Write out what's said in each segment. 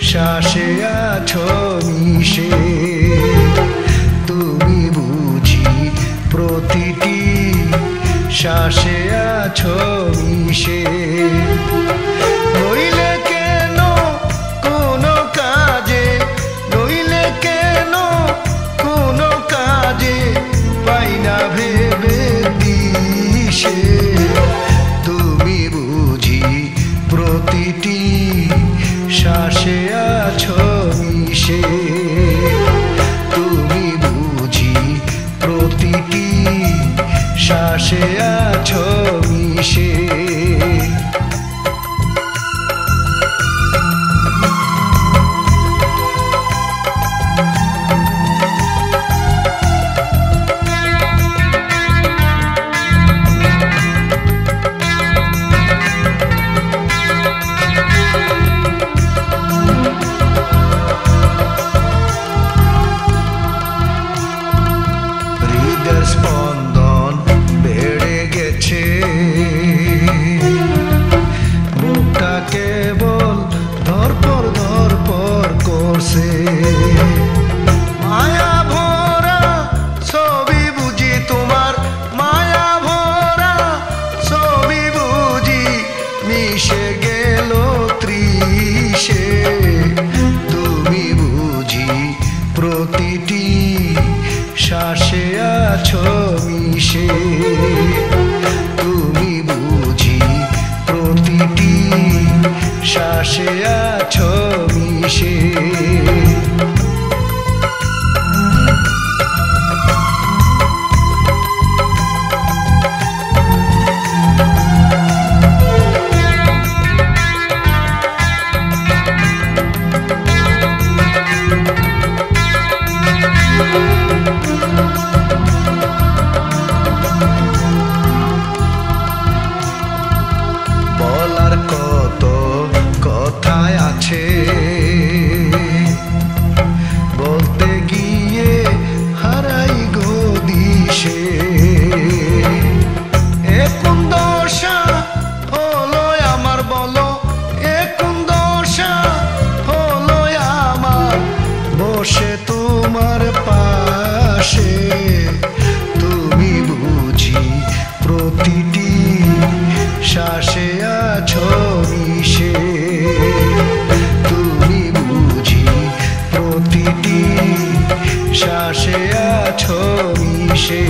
শ্বাসে আছো মিশে, তুমি বুঝি প্রতিটি শ্বাসে আছো মিশে। নইলে কেন কোনো কাজে, নইলে কেন কোনো কাজে পাই না ভেবে দিশে। তুমি বুঝি প্রতিটি শ্বাসে আছো মিশে, তুমি বুঝি প্রতিটি শ্বাসে আছো মিশে। স্পন্দন বেড়ে গেছে, বুকটা কেবল ধরপর ধরপর করছে। মায়া ভরা ছবি বুঝি তোমার, মায়া ভরা ছবি বুঝি মিশে গেল ত্রিশে। তুমি বুঝি প্রতিটি শ্বাসে আছো মিশে, তুমি বুঝি প্রতিটি শ্বাসে আছো মিশে। বলার কত কথাই আছে, বলতে গিয়ে হারাই গো দিশে। এ কোন দশা হলো আমার বলো, এ কোন দশা হলো আমার, বসে তোমার পাশে। তুমি বুঝি প্রতিটি শ্বাসে আছো মিশে, তুমি বুঝি প্রতিটি শ্বাসে আছো মিশে।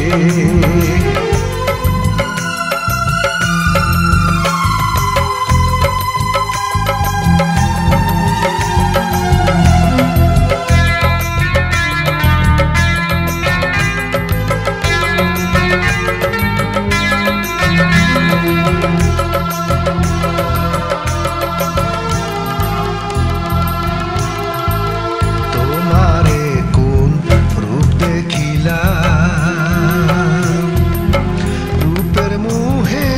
রূপের মুহে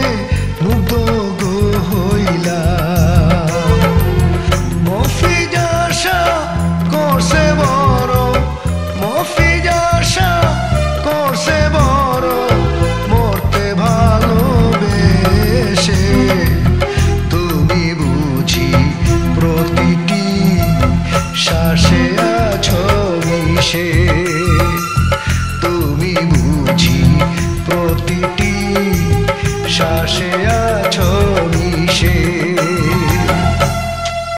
মুগ্ধ গো হইলাম, মফিজ আশা করছে বড়, মফিজ আশা করছে বড়, মরতে ভালোবেসে। তুমি বুঝি প্রতিটি শ্বাসে আছো মিশে, তুমি বুঝি প্রতিটি শ্বাসে